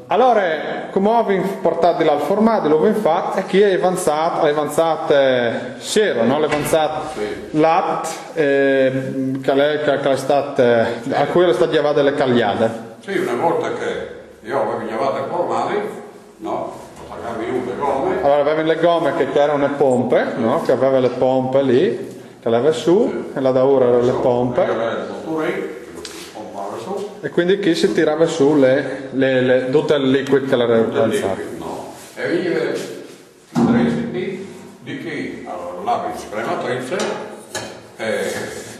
Allora, come ho portato il formato, l'ho fatto e chi è avanzato c'era, no? L'avanzato latte, che è stato, a cui è stato llevato le cagliate. Sì, una volta che io avevo llevato il formato, no? Pagavi un le gomme. Allora aveva le gomme che erano le pompe, no? Che aveva le pompe lì, che le aveva su, e la da ora erano le pompe. E quindi qui si tirava su tutto il liquido che l'aveva alzato. No. E vive di chi? Allora, la scrematrice.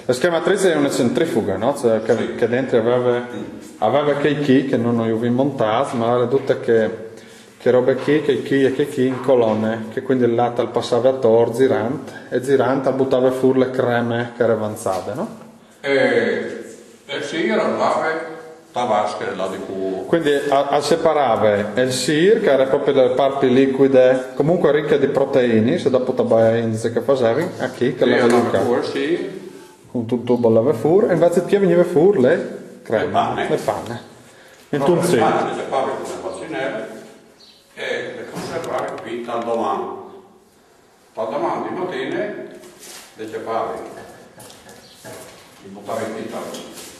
La scrematrice è una centrifuga, no? Cioè, che dentro aveva chi che non avevo montato, ma era tutte che robe che in colonne, che quindi il latte al passava a tor, girante, e girante buttava fuori le creme che erano avanzate, no? E sì, era lave tabasche là di culo. Quindi separava il sir, che era proprio delle parti liquide, comunque ricche di proteine, se dopo tabai indice che facevi, a chi che l'aveva educato. Sì. Con tutto bollava fuori, e invece chi veniva fuori le creme, le panne. In no, le tunzino. panne le separavi con le bacinelle e le conservavi qui dal domani. Dal domani di mattina le separavi, li buttavi qui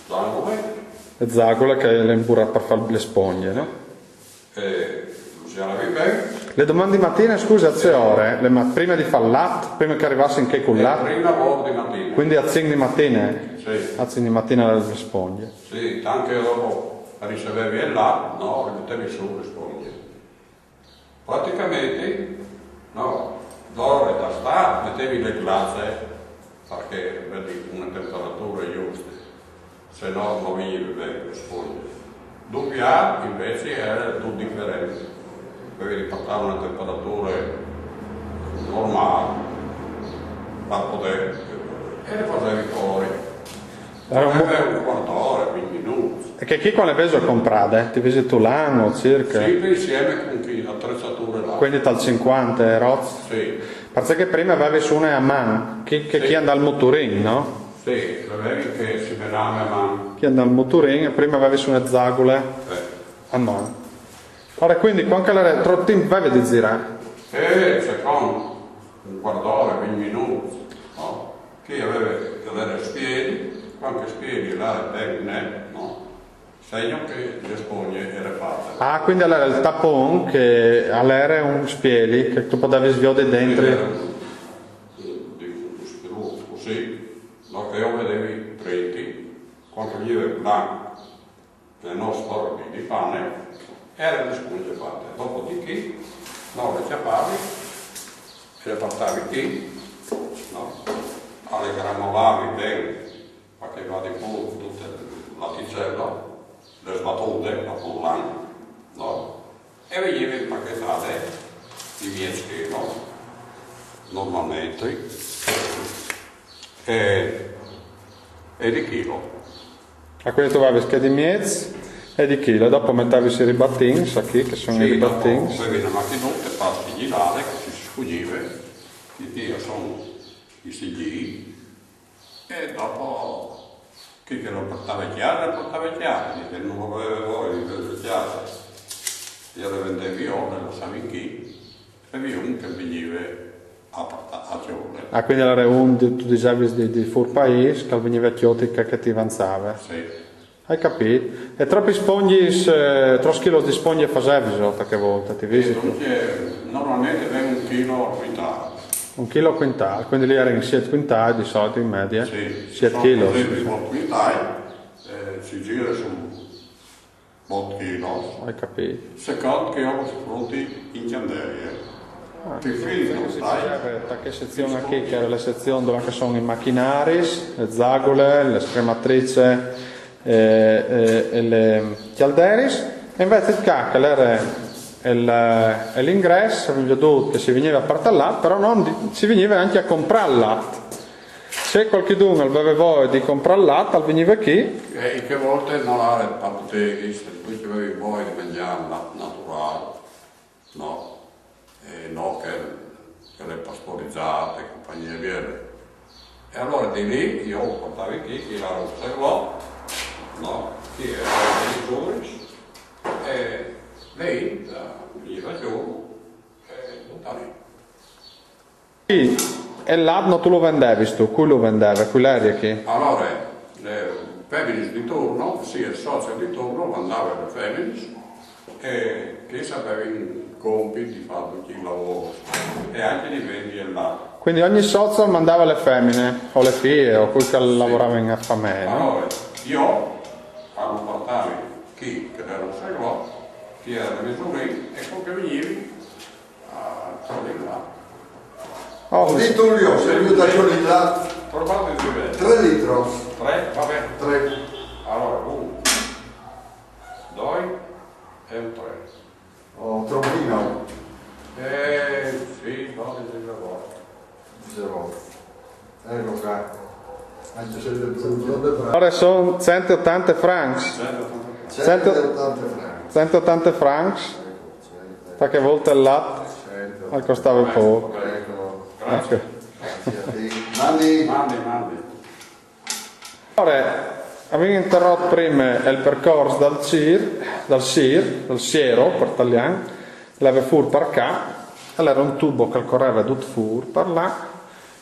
dal nome. Le zagole che le imburrava per fare le sponde, no? E si lavavi bene. Le domande di mattina, scusa, a 6 ore, prima di fare il latte, prima che arrivasse in che con latte? Prima volta di mattina. Quindi a 5 di mattina? Sì. A 5 di mattina le sponde? Sì, anche dopo ricevevi il latte, no, le mettevi su le sponde. Praticamente, no, d'ore da stare, mettevi le glace, perché vedi una temperatura giusta. Se no non veniva bene le sponde. Doppia invece era tutto differente. Dovevi riportare una temperatura normale per poter e le facevi fuori. Era un quarto d'ora, 20 minuti. E che chi quando le vedo comprate? Ti vedi tu l'anno circa? Sì, insieme con chi attrezzature là. Quindi dal 50 rozzi? Sì. Perché prima avevi su una a mano, chi andava al motorin, no? Sì, avevi che si menava a mano. Chi andava al motorin e prima avevi su una zagole a mano. Ora quindi quando era troppo tempo vai di girare? Secondo un quarto d'ora, 20 minuti. No? Chi aveva spiedi, qualche spiedi là no? Segno che le sponde erano fatte. Ah, quindi allora il tapon che all'era un spiedi che tu potevi sviare dentro. Così, no? Che io vedevi pretti, quando veniva il blanco, le nostre di pane, erano le sponde fatte. Dopodiché, no, le ciapavi e le portavi qui, no? Le granulavi bene, perché va di più tutta la ticella, le sbattute, la pullana, no? E veniva impacchettate di 10 kg, normalmente, e di chilo. A quindi tu avevi schede di mezzo e di chilo, dopo mettevi i ribattini, sa chi che sono i ribattini. Sì, avevi una macchinetta, passi girare, che si sfuggiva, che sono i sigli, e dopo chi che lo portava chiaro, che non lo aveva voi, le chiare. Io le vendevo io, le lasciavi qui, e vi un che veniva a giorno. Ah, quindi allora tu dicevi di fur paese che veniva a Chioti che ti avanzava? Sì. Hai capito? E troppi spogni, troppi chili di spogni facevi qualche volta, ti visiti? Normalmente viene 1 chilo a quintale. 1 chilo a quintale, quindi lì erano 7 quintali di solito in media? Sì, 7 kg. Sì. Quintali, si gira su 8 kg. Hai capito? Secondo che ho frutti in canderie. Che fili non stai? Che sezione qui, che era la sezione dove sono i macchinari, le zagole, le scrematrici e le chialderis, e invece il cacca era l'ingresso, che si veniva a partallare, però non si veniva anche a comprare il latte. Se qualcuno aveva voglia di comprare il latte, veniva qui. E che volte non era il parteghi, se tu avevi voglia di mangiare il latte naturale, no? No, che le pasteurizzate, compagnie vere. E allora di lì io portavo qui, chi la osservò, no? Chi era il giudice, e lei gli va giù e buttava lì. E l'anno tu lo vendevi tu, cui lo vendeva, qui l'eri che? Allora, le femmine di turno, sì, il socio di turno mandava le femmine e che sapeva i compiti di fare tutti i lavori e anche di vendere là. Quindi ogni socio mandava le femmine, o le figlie, o quelli che lavoravano in affamè, no? Allora, io quando portavi chi che era un segolo, chi era le misure e poi che venivi a togliere là. Oh, Di Tullio, se lui da quelli là, Trovate di livello. 3 litri. 3, va bene. 3. Allora, 1, 2 e un 3. Oh, trombino. Sì, va bene, lavoro. Dicevo. Ecco qua. Anche se il allora sono 180 francs. 180 francs. 180 francs, perché a volte il latte costava poco. Ecco. Ecco. Mandi. Mandi. Allora, abbiamo interrotto prima il percorso dal Siero, per italiano, l'aveva fuori per qua, allora era un tubo che correva tutto fuori per là,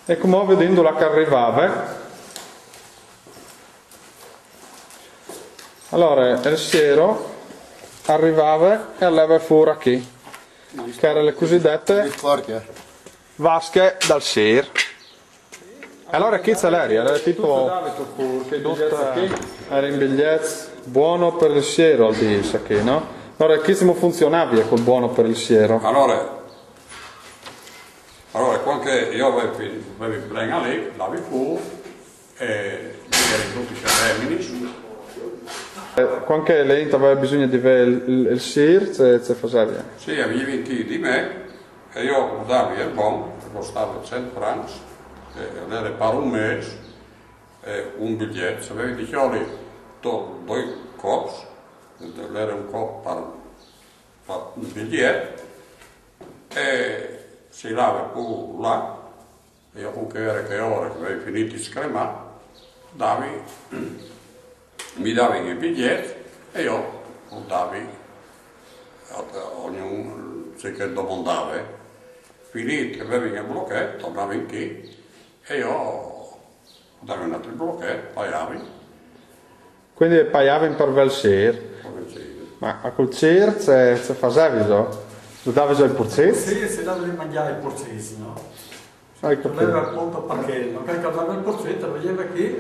e come vedendo là che arrivava, allora il Siero arrivava e l'aveva fuori qui, che erano le cosiddette vasche dal Siero. Allora chi ce l'eri? Era tipo era in biglietto buono per il siero al dice che, no? Allora chi come funzionava col buono per il siero? Allora quando io avevo preso lì, lavi fuori e eri tutti i femmini. Quando lei aveva bisogno di vedere il siero, ce faceva? Sì, avevi 20 di me e io davi il buon, che costava 100 francs, era per un mese, un biglietto, se avevi di chioli due cops, era un cop per un biglietto, e si lava pure là, e io con che ore che avevi finito di scremare, mi davi il biglietto e io lo davi ognuno che domandava, finito che avevi il blocchetto, tornavi in chi e io davi un altro blocchetto, pagavi. Quindi pagavi per il siero. Ma col siero ce facevi già? Lo davi già il porcese? Sì, si dava di mangiare i porcesi, no? Hai capito? Aveva appunto perché non caricava il porcetto, vedeva che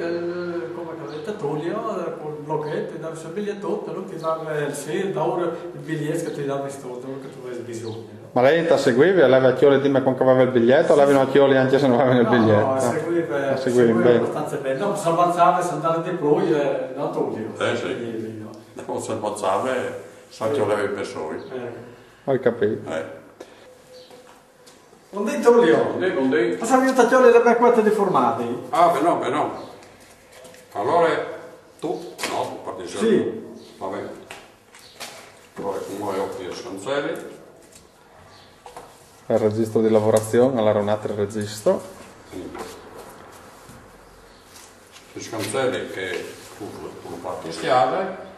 come cadete Tullio con il blocchetto, ti dava il biglietto, lui ti dava il sì, da ora il biglietto che ti dava tutto, quello che tu avevi bisogno. No? Ma lei ti seguivi? Aveva a chioli di me quando aveva il biglietto o avevano a chioli anche se non avevano il biglietto? No, seguiva bene. abbastanza bene. Dopo si avanzava e si andava di più, da Tullio. Sì. Dopo si avanzava e sa che avevi persone. Hai capito? Non dei Tullio? Non dei. Ma sapevi tagliare le becquette deformate? Ah, beh no. Allora, tu? No, tu parti sempre. Sì. Va bene. Allora, come ho qui i scancelli. Il registro di lavorazione, allora un altro registro. I scancelli che tu parti stiale.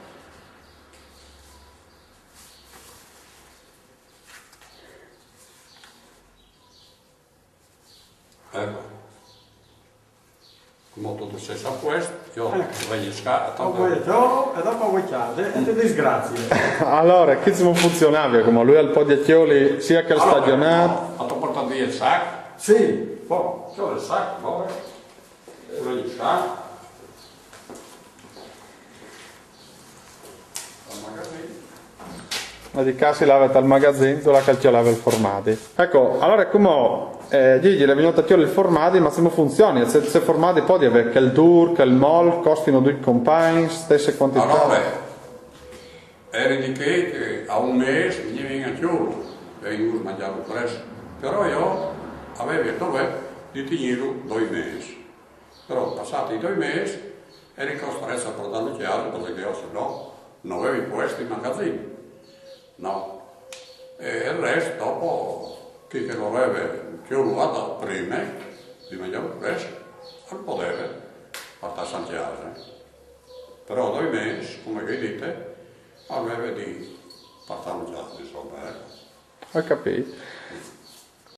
Ecco, come tu sei a questo, io voglio Poi giorno e dopo vuoi chiare e ti disgrazie. Allora, chi come funzionava? Come lui ha il po' di chioli sia che il stagionato? Ha portato via il sacco? Sì. Poi, c'ho il sacco, poi, quello di sacco. Al magazzino. La di casa si lava dal magazzino, la calciolava il formati. Ecco, allora come Gigi le venuto a chioli il formati, ma come funziona? Se formati poi avere che il dur, che il mol, costino due compagni, stesse quantità. Allora, era di che a un mese mi viene a chiuso, e io mangiavo presto. Però io avevo detto di tenerlo 2 mesi. Però passati i 2 mesi ero costretto a portarlo chiaro perché io se no non avevo questo in magazzino. No. E il resto dopo chi che lo aveva chiuso prima di mangiare presto, non poteva portare a Santiago. Però 2 mesi, come vi dite, aveva di portarlo chiaro. Ho capito.